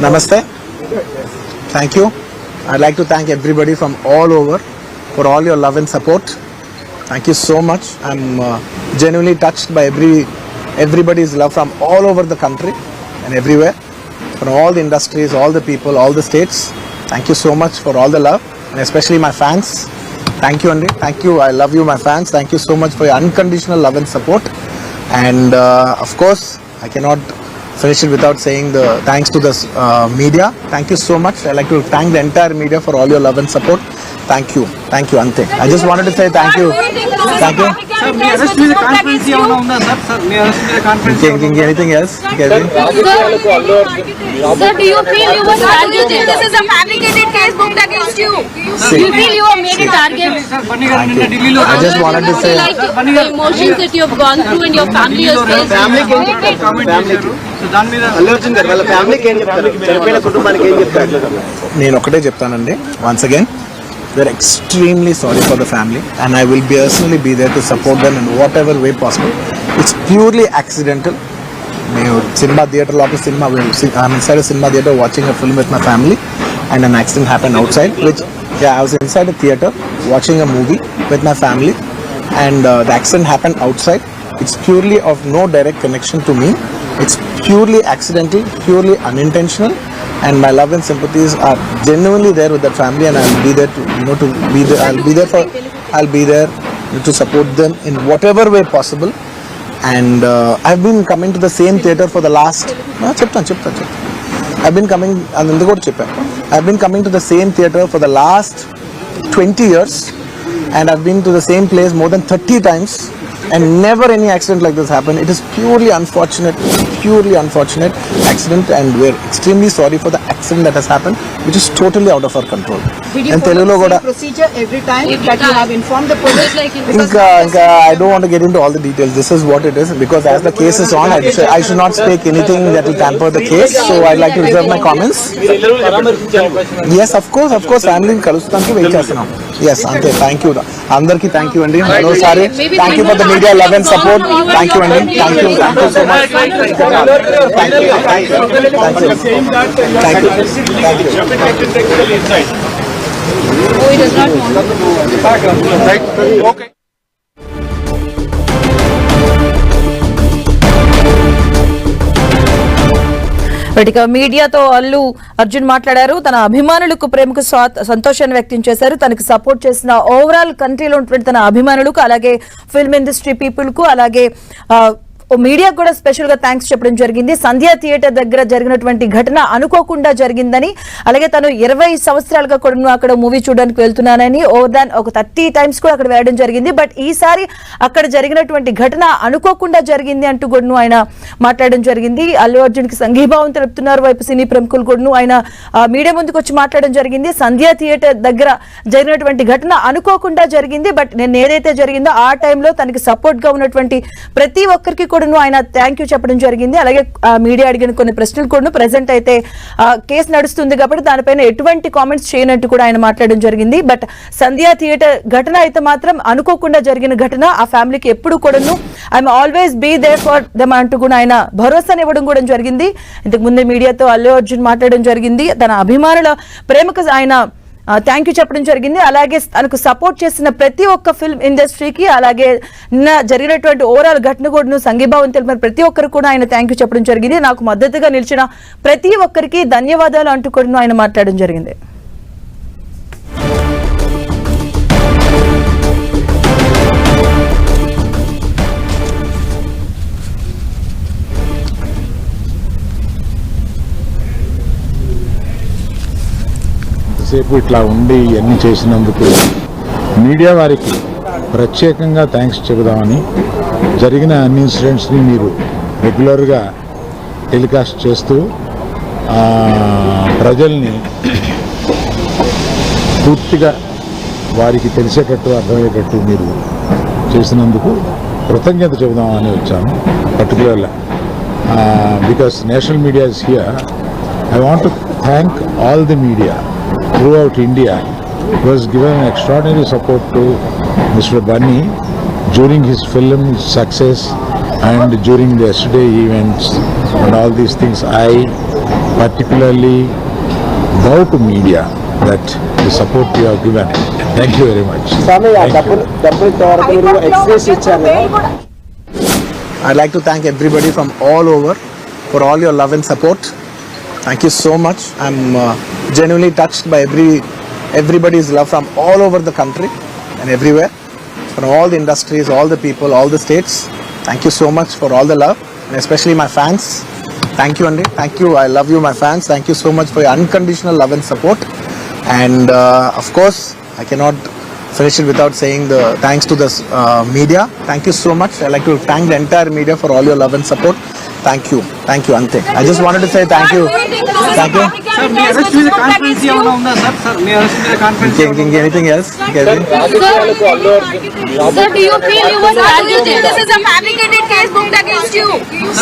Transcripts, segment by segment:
Namaste. Thank you. I'd like to thank everybody from all over for all your love and support. Thank you so much. I'm genuinely touched by everybody's love from all over the country and everywhere, from all the industries, all the people, all the states. Thank you so much for all the love, and especially my fans. Thank you, Andy. Thank you. I love you, my fans. Thank you so much for your unconditional love and support. And of course, I cannot finish it without saying the thanks to the media. Thank you so much. I'd like to thank the entire media for all your love and support. Thank you, Ante. I just wanted to say thank you. Thank you. Sir, may arrest with the conference ఏమన్నా ఉందా sir? Sir, may arrest with the conference. Anything else? Sir, do you feel you were targeted? This is a fabricated case booked against you. Do you feel you were made a target? Sir, Bunny garu ninna Delhi I just wanted to say Like the emotions that you have gone through and your family has faced. Comment చేశారు. So దాని మీద అల్లు అర్జున్ గారు వాళ్ళ ఫ్యామిలీకి ఏం చెప్తారు, చనిపోయిన కుటుంబానికి ఏం చెప్తారు? నేను ఒకటే చెప్తానండి. Once again, we're extremely sorry for the family, and I will personally be there to support them in whatever way possible. It's purely accidental. I'm inside a cinema theater watching a film with my family, and an accident happened outside. I was inside a theater watching a movie with my family, and the accident happened outside. It's purely of no direct connection to me. It's purely accidental, purely unintentional. And my love and sympathies are genuinely there with that family, and I'll be there I'll be there to support them in whatever way possible. And I've been coming to the same theater for the last I've been coming to the same theater for the last 20 years, and I've been to the same place more than 30 times, and never any accident like this happened. It is purely unfortunate accident, and we're extremely sorry for the accident that has happened, which is totally out of our control. Did you follow the same procedure every time that you have informed the police? I don't want to get into all the details. This is what it is, because as the case is on, I should not speak anything that will tamper the case, so I'd like to reserve my comments. Yes, of course, family kalustaniki wait chestunam. Yes, ante. Thank you andarki. Thank you andi. Hello sare. Thank you for the media love and support. Thank you andi. Thank you so much. Thank you. Oh, he does not want. Okay. ఇక మీడియాతో అల్లు అర్జున్ మాట్లాడారు. తన అభిమానులకు ప్రేమకు సంతోషాన్ని వ్యక్తం చేశారు. తనకు సపోర్ట్ చేసిన ఓవరాల్ కంట్రీలో ఉన్నటువంటి తన అభిమానులకు, అలాగే ఫిల్మ్ ఇండస్ట్రీ పీపుల్ కు, అలాగే మీడియా కూడా స్పెషల్ గా థ్యాంక్స్ చెప్పడం జరిగింది. సంధ్యా థియేటర్ దగ్గర జరిగినటువంటి ఘటన అనుకోకుండా జరిగిందని, అలాగే తను 20 సంవత్సరాలుగా కూడా అక్కడ మూవీ చూడడానికి వెళ్తున్నానని ఓవర్ దాన్ ఒక 30 టైమ్స్ కూడా అక్కడ వెళ్ళడం జరిగింది. బట్ ఈసారి అక్కడ జరిగినటువంటి ఘటన అనుకోకుండా జరిగింది అంటూ కూడా ఆయన మాట్లాడడం జరిగింది. అల్లు అర్జున్ కి సంఘీభావం తెలుపుతున్నారు వైపు సినీ ప్రముఖులు కూడా. ఆయన మీడియా ముందుకు వచ్చి మాట్లాడడం జరిగింది. సంధ్యా థియేటర్ దగ్గర జరిగినటువంటి ఘటన అనుకోకుండా జరిగింది, బట్ నేను ఏదైతే జరిగిందో ఆ టైంలో తనకి సపోర్ట్ గా ఉన్నటువంటి ప్రతి ఒక్కరికి కూడా ఆయన థ్యాంక్ యూ చెప్పడం జరిగింది. అలాగే మీడియా అడిగిన కొన్ని ప్రశ్నలు కూడా ప్రెసెంట్ అయితే కేసు నడుస్తుంది కాబట్టి దానిపైన ఎటువంటి కామెంట్స్ చేయనట్టు కూడా ఆయన మాట్లాడడం జరిగింది. బట్ సంధ్యా థియేటర్ ఘటన అయితే మాత్రం అనుకోకుండా జరిగిన ఘటన. ఆ ఫ్యామిలీకి ఎప్పుడు కూడాను I'm always be there for them అంటూ కూడా ఆయన భరోసాని ఇవ్వడం కూడా జరిగింది. ఇంతకు ముందే మీడియాతో అల్లు అర్జున్ మాట్లాడడం జరిగింది. తన అభిమానుల ప్రేమకు ఆయన థ్యాంక్ యూ చెప్పడం జరిగింది. అలాగే తనకు సపోర్ట్ చేసిన ప్రతి ఒక్క ఫిల్మ్ ఇండస్ట్రీకి, అలాగే నిన్న జరిగినటువంటి ఓవరాల్ ఘటన కూడా సంఘీభావం తెలిపిన ప్రతి ఒక్కరు కూడా ఆయన థ్యాంక్ యూ చెప్పడం జరిగింది. నాకు మద్దతుగా నిలిచిన ప్రతి ఒక్కరికి ధన్యవాదాలు అంటూ కూడా ఆయన మాట్లాడడం జరిగింది. సేపు ఇట్లా ఉండి ఇవన్నీ చేసినందుకు మీడియా వారికి ప్రత్యేకంగా థ్యాంక్స్ చెబుదామని, జరిగిన అన్ని ఇన్సిడెంట్స్ని మీరు రెగ్యులర్గా టెలికాస్ట్ చేస్తూ ప్రజల్ని పూర్తిగా వారికి తెలిసేటట్టు అర్థమయ్యేటట్టు మీరు చేసినందుకు కృతజ్ఞత చెబుదామని వచ్చాను. పర్టికులర్గా because national media is here. I want to thank all the media throughout India who has given extraordinary support to Mr. Bunny, during his film success and during the yesterday events and all these things, I particularly bow to media that the support you have given. Thank you very much. స్వామి ఆ డబ్బులు ఇంతవరకు మీరు express ఇచ్చారు కదా. I'd like to thank everybody from all over for all your love and support. Thank you so much. I'm genuinely touched by everybody's love from all over the country and everywhere, from all the industries, all the people, all the states. Thank you so much for all the love, and especially my fans. Thank you, Andy. Thank you. I love you, my fans. Thank you so much for your unconditional love and support. And of course, I cannot finish it without saying the thanks to the media. Thank you so much. I'd like to thank the entire media for all your love and support. Thank you, Ante. I just wanted to say thank you. Thank you. Sir, me arrest మీద confidence ఏమైనా ఉందా sir? Sir మీ arrest మీద confidence Anything else? Sir, do you feel you were targeted? This is a fabricated case booked against you.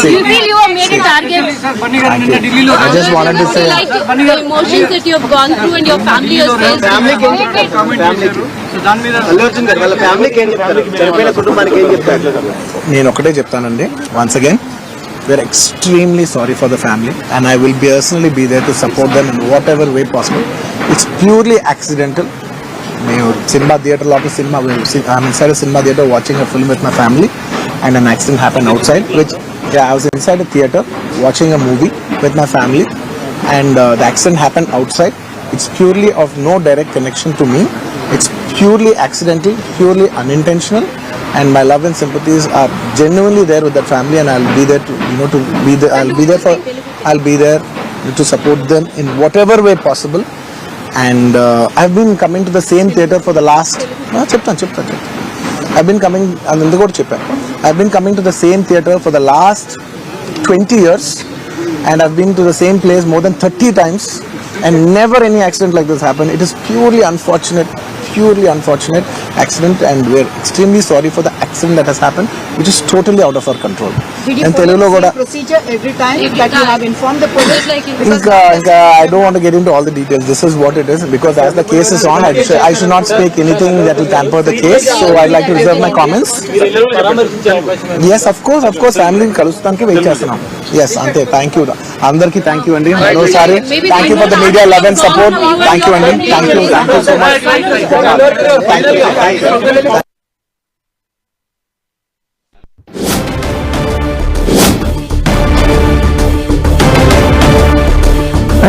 Do you feel you were made a target? Sir Bunny గారు నిన్న ఢిల్లీలో I just wanted to say Like the emotions that you have gone through and your family has faced. Comment చేశారు. So దాని మీద అల్లు అర్జున్ గారు వాళ్ళ ఫ్యామిలీకి ఏం చెప్తారు, చనిపోయిన కుటుంబానికి ఏం చెప్తారు? నేను ఒకటే చెప్తానండి, once again, we're extremely sorry for the family and I will personally be there to support them in whatever way possible. It's purely accidental. మేము సినిమా థియేటర్లో I'm inside a cinema theater watching a film with my family and an accident happened outside, I was inside a theater watching a movie with my family and the accident happened outside. It's purely of no direct connection to me. It's purely accidental, purely unintentional, and my love and sympathies are genuinely there with that family, and I'll be there I'll be there to support them in whatever way possible. And I've been coming to the same theater for the last I've been coming to the same theater for the last 20 years, and I've been to the same place more than 30 times, and never any accident like this happened. It is purely unfortunate accident, and we're extremely sorry for the accident that has happened, which is totally out of our control. Did you And follow Telugulo the kuda same procedure every time that you have informed the police? ఇంకా I don't want to get into all the details. This is what it is, because as the case is on, I should not speak anything that will tamper the case, so I'd like to reserve my comments. Yes, of course, family కలుస్తానికి wait చేస్తున్నాం. Yes, అంతే. Thank you అందరికి. Thank you అండి. మరోసారి thank you for the media love and support. Thank you అండి. Thank you so much. Thank you.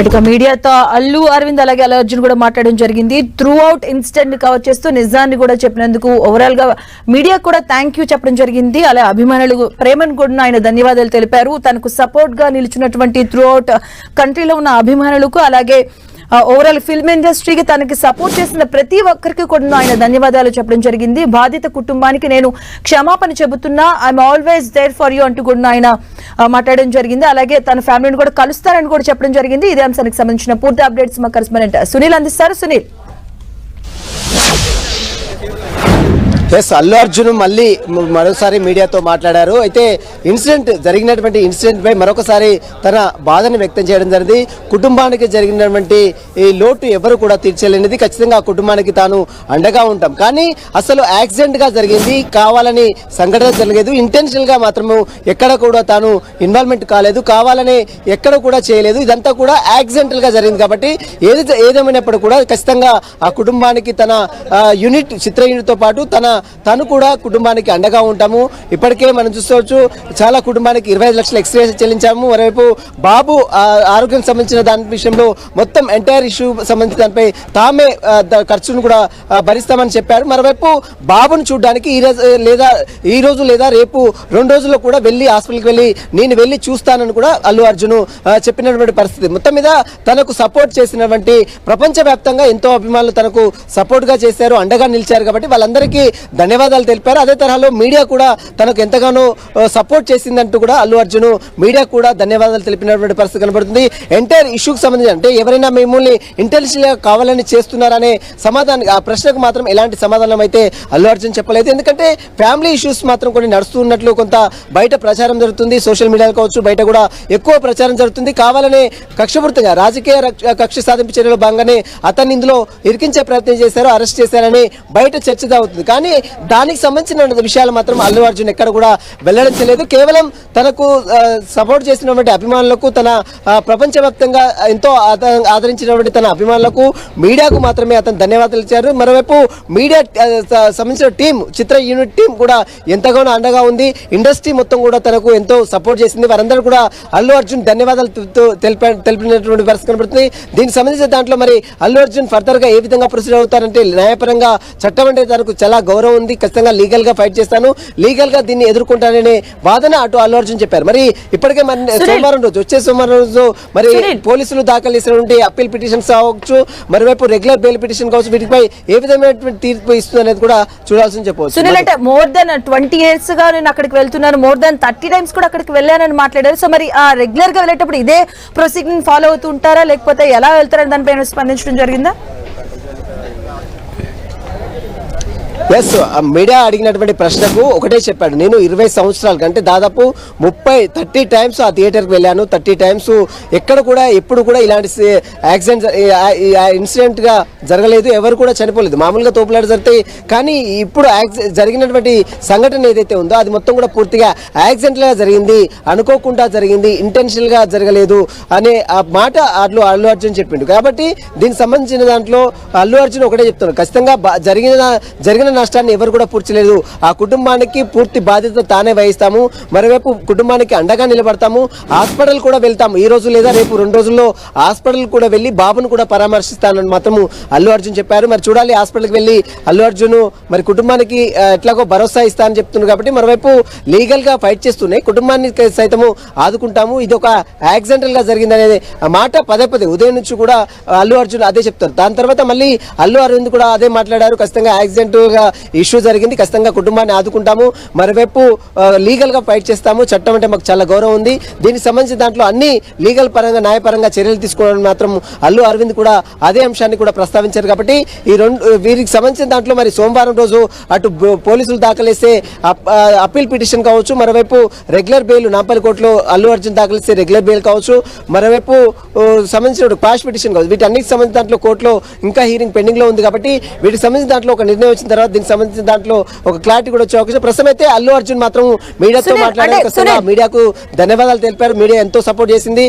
ఇక మీడియాతో అల్లు అరవింద్ అలాగే అల్లు అర్జున్ కూడా మాట్లాడడం జరిగింది. త్రూ అవుట్ ఇన్సిడెంట్ కవర్ చేస్తూ నిజాన్ని కూడా చెప్పినందుకు ఓవరాల్ గా మీడియా కూడా థ్యాంక్ యూ చెప్పడం జరిగింది. అలా అభిమానులు ప్రేమను కూడా ఆయన ధన్యవాదాలు తెలిపారు. తనకు సపోర్ట్ గా నిలిచినటువంటి త్రూ అవుట్ కంట్రీలో ఉన్న అభిమానులకు అలాగే ఓవరాల్ ఫిల్మ్ ఇండస్ట్రీకి తనకి సపోర్ట్ చేసిన ప్రతి ఒక్కరికి కూడా ఆయన ధన్యవాదాలు చెప్పడం జరిగింది. బాధిత కుటుంబానికి నేను క్షమాపణ చెబుతున్నా, I'm always there for you అంటూ కూడా ఆయన మాట్లాడడం జరిగింది. అలాగే తన ఫ్యామిలీని కూడా కలుస్తారని కూడా చెప్పడం జరిగింది. ఇదే అంశానికి సంబంధించిన పూర్తి అప్డేట్స్ మా కరెస్పాండెంట్ సునీల్ అందిస్తారు. సునీల్. అల్లు అర్జున్ మళ్ళీ మరోసారి మీడియాతో మాట్లాడారు. అయితే జరిగినటువంటి ఇన్సిడెంట్ పై మరొకసారి తన బాధను వ్యక్తం చేయడం జరిగింది. కుటుంబానికి జరిగినటువంటి ఈ లోటు ఎవరు కూడా తీర్చలేనిది, ఖచ్చితంగా ఆ కుటుంబానికి తాను అండగా ఉంటాం. కానీ అసలు యాక్సిడెంట్ గా జరిగింది, కావాలని సంఘటన జరగలేదు, ఇంటెన్షనల్ గా మాత్రము ఎక్కడ కూడా తాను ఇన్వాల్వ్మెంట్ కాలేదు, కావాలని ఎక్కడ కూడా చేయలేదు, ఇదంతా కూడా యాక్సిడెంటల్ గా జరిగింది. కాబట్టి ఏదేమైనప్పుడు కూడా ఖచ్చితంగా ఆ కుటుంబానికి తన చిత్ర యూనిట్ తో పాటు తను కూడా కుటుంబానికి అండగా ఉంటాము. ఇప్పటికే మనం చూసుకోవచ్చు, చాలా కుటుంబానికి 25 లక్షల ఎక్స్‌గ్రేస్ చెల్లించాము. మరోవైపు బాబు ఆరోగ్యం సంబంధించిన దాని విషయంలో మొత్తం ఎంటైర్ ఇష్యూ సంబంధించిన దానిపై తామే ఖర్చును కూడా భరిస్తామని చెప్పారు. మరోవైపు బాబును చూడడానికి ఈ రోజు లేదా రేపు 2 రోజుల్లో కూడా హాస్పిటల్కి నేను వెళ్ళి చూస్తానని కూడా అల్లు అర్జున్ చెప్పినటువంటి పరిస్థితి. మొత్తం మీద తనకు సపోర్ట్ చేసినటువంటి ప్రపంచవ్యాప్తంగా ఎంతో అభిమానులు తనకు సపోర్ట్ గా చేశారు, అండగా నిలిచారు. కాబట్టి వాళ్ళందరికీ ధన్యవాదాలు తెలిపారు. అదే తరహాలో మీడియా కూడా తనకు ఎంతగానో సపోర్ట్ చేసిందంటూ కూడా అల్లు అర్జున్ మీడియా కూడా ధన్యవాదాలు తెలిపినటువంటి పరిస్థితి కనబడుతుంది. ఎంటైర్ ఇష్యూకి సంబంధించి అంటే ఎవరైనా మిమ్మల్ని ఇంటెలిజెంట్గా కావాలని చేస్తున్నారనే సమాధానం ఆ ప్రశ్నకు మాత్రం ఎలాంటి సమాధానం అయితే అల్లు అర్జున్ చెప్పలేదు. ఎందుకంటే ఫ్యామిలీ ఇష్యూస్ మాత్రం కొన్ని నడుస్తున్నట్లు కొంత బయట ప్రచారం జరుగుతుంది. సోషల్ మీడియాలో కావచ్చు బయట కూడా ఎక్కువ ప్రచారం జరుగుతుంది. కావాలనే కక్షపూర్తిగా రాజకీయ కక్ష సాధింపు చర్యలో భాగంగానే అతన్ని ఇందులో ఇరికించే ప్రయత్నం చేశారు, అరెస్ట్ చేశారని బయట చర్చ అవుతుంది. కానీ దానికి సంబంధించిన విషయాలు మాత్రం అల్లు అర్జున్ ఎక్కడ కూడా వెల్లడించలేదు. కేవలం తనకు సపోర్ట్ చేసినటువంటి అభిమానులకు, తన ప్రపంచవ్యాప్తంగా ఎంతో ఆదరించినటువంటి తన అభిమానులకు, మీడియాకు మాత్రమే అతను ధన్యవాదాలు ఇచ్చారు. మరోవైపు మీడియా సంబంధించిన టీం, చిత్ర యూనిట్ టీం కూడా ఎంతగానో అండగా ఉంది. ఇండస్ట్రీ మొత్తం కూడా తనకు ఎంతో సపోర్ట్ చేసింది. వారందరూ కూడా అల్లు అర్జున్ ధన్యవాదాలు తెలిపినటువంటి పరిస్థితి కనబడుతుంది. దీనికి సంబంధించిన దాంట్లో మరి అల్లు అర్జున్ ఫర్దర్ గా ఏ విధంగా ప్రొసీడ్ అవుతారంటే, న్యాయపరంగా చట్టం అంటే తనకు చాలా గౌరవం ఉంది, ఖచ్చితంగా లీగల్ గా ఫైట్ చేస్తాను, లీగల్ గా దీన్ని ఎదుర్కొంటాననే వాదన అటు అల్లు అర్జున్ చెప్పారు. మరి ఇప్పటికే మరి సోమవారం రోజు, వచ్చే సోమవారం రోజు మరి పోలీసులు దాఖలు చేసినటువంటి అప్పీల్ పిటిషన్స్ కావచ్చు, మరోవైపు రెగ్యులర్ బెయిల్ పిటిషన్ కావచ్చు, వీటిపై ఏ విధమైనటువంటి తీర్పు ఇస్తుంది అనేది కూడా చూడాల్సింది చెప్పవచ్చు. సునీల్ అంటే మోర్ దెన్ 20 years గా నేను అక్కడికి వెళ్తున్నాను, మోర్ దెన్ 30 times కూడా అక్కడికి వెళ్ళానని మాట్లాడారు. సో మరి ఆ రెగ్యులర్ గా వెళ్ళేటప్పుడు ఇదే ప్రొసీడింగ్ ఫాలో అవుతూ ఉంటారా, లేకపోతే ఎలా వెళ్తారని దానిపైన స్పందించడం జరిగిందా? ఎస్, మీడియా అడిగినటువంటి ప్రశ్నకు ఒకటే చెప్పాడు. నేను 20 సంవత్సరాల కంటే దాదాపు 30 times ఆ థియేటర్కి వెళ్ళాను. 30 times ఎక్కడ కూడా ఎప్పుడు కూడా ఇలాంటి యాక్సిడెంట్ ఇన్సిడెంట్ గా జరగలేదు, ఎవరు కూడా చనిపోలేదు. మామూలుగా తోపులాట జరుగుతాయి, కానీ ఇప్పుడు జరిగినటువంటి సంఘటన ఏదైతే ఉందో అది మొత్తం కూడా పూర్తిగా యాక్సిడెంట్ గా జరిగింది, అనుకోకుండా జరిగింది, ఇంటెన్షనల్ గా జరగలేదు అనే ఆ మాట అల్లు అర్జున్ చెప్పిండు. కాబట్టి దీనికి సంబంధించిన దాంట్లో అల్లు అర్జున్ ఒకటే చెప్తున్నాడు, ఖచ్చితంగా జరిగిన నష్టాన్ని ఎవరు కూడా పూడ్చలేదు, ఆ కుటుంబానికి పూర్తి బాధ్యత తానే వహిస్తాము, మరోవైపు కుటుంబానికి అండగా నిలబడతాము, హాస్పిటల్ కూడా వెళ్తాము, ఈ రోజు లేదా రేపు 2 రోజుల్లో హాస్పిటల్ కూడా వెళ్ళి బాబును కూడా పరామర్శిస్తానని మాత్రం అల్లు అర్జున్ చెప్పారు. మరి చూడాలి, హాస్పిటల్కి వెళ్ళి అల్లు అర్జున్ మరి కుటుంబానికి ఎట్లాగో భరోసా ఇస్తా అని చెప్తున్నారు. కాబట్టి మరోవైపు లీగల్ గా ఫైట్ చేస్తున్నాయి, కుటుంబాన్ని సైతము ఆదుకుంటాము, ఇది ఒక యాక్సిడెంటల్ గా జరిగింది అనేది మాట పదే ఉదయం నుంచి కూడా అల్లు అర్జున్ అదే చెప్తారు. దాని తర్వాత మళ్ళీ అల్లు అరవింద్ కూడా అదే మాట్లాడారు, ఖచ్చితంగా యాక్సిడెంట్ గా ఇష్యూ జరిగింది, ఖచ్చితంగా కుటుంబాన్ని ఆదుకుంటాము, మరోవైపు లీగల్ గా ఫైట్ చేస్తాము, చట్టం అంటే మాకు చాలా గౌరవం ఉంది, దీనికి సంబంధించిన దాంట్లో అన్ని లీగల్ పరంగా న్యాయపరంగా చర్యలు తీసుకోవడం మాత్రం అల్లు అరవింద్ కూడా అదే అంశాన్ని కూడా ప్రస్తావించారు. కాబట్టి వీరికి సంబంధించిన దాంట్లో మరి సోమవారం రోజు అటు పోలీసులు దాఖలేస్తే అప్పీల్ పిటిషన్ కావచ్చు, మరోవైపు రెగ్యులర్ బెయిల్ నాంపల్లి కోర్టులో అల్లు అర్జున్ దాఖలిస్తే రెగ్యులర్ బెయిల్ కావచ్చు, మరోవైపు సంబంధించిన క్వాష్ పిటిషన్ కావచ్చు, వీటన్నిటికి సంబంధించిన దాంట్లో కోర్టులో ఇంకా హీరింగ్ పెండింగ్ లో ఉంది. కాబట్టి వీటికి సంబంధించిన దాంట్లో ఒక నిర్ణయం వచ్చిన తర్వాత దీనికి సంబంధించిన దాంట్లో ఒక క్లారిటీ కూడా వచ్చే అవకాశం. ప్రస్తుతం అయితే అల్లు అర్జున్ మాత్రం మీడియాతో మాట్లాడారు, మీడియాకు ధన్యవాదాలు తెలిపారు, మీడియా ఎంతో సపోర్ట్ చేసింది.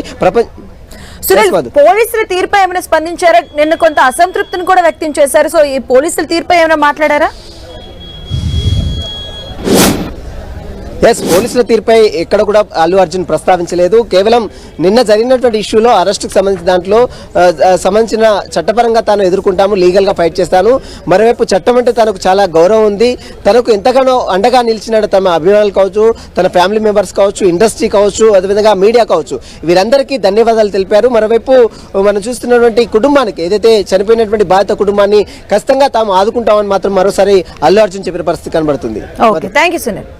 పోలీసుల తీర్పు ఏమైనా స్పందించారా? నిన్న కొంత అసంతృప్తిని కూడా వ్యక్తం చేశారు. సో ఈ పోలీసుల తీర్పు ఏమైనా మాట్లాడారా? ఎస్, పోలీసుల తీర్పై ఎక్కడ కూడా అల్లు అర్జున్ ప్రస్తావించలేదు. కేవలం నిన్న జరిగినటువంటి ఇష్యూలో అరెస్టుకు సంబంధించిన దాంట్లో సంబంధించిన చట్టపరంగా తాను ఎదుర్కొంటాము, లీగల్ గా ఫైట్ చేస్తాను, మరోవైపు చట్టం అంటే తనకు చాలా గౌరవం ఉంది, తనకు ఎంతగానో అండగా నిలిచినాడు తమ అభిమానులు కావచ్చు, తన ఫ్యామిలీ మెంబర్స్ కావచ్చు, ఇండస్ట్రీ కావచ్చు, అదేవిధంగా మీడియా కావచ్చు, వీరందరికీ ధన్యవాదాలు తెలిపారు. మరోవైపు మనం చూస్తున్నటువంటి కుటుంబానికి, ఏదైతే చనిపోయినటువంటి బాధిత కుటుంబాన్ని ఖచ్చితంగా తాము ఆదుకుంటామని మాత్రం మరోసారి అల్లు అర్జున్ చెప్పిన పరిస్థితి కనబడుతుంది. Thank you Sunil.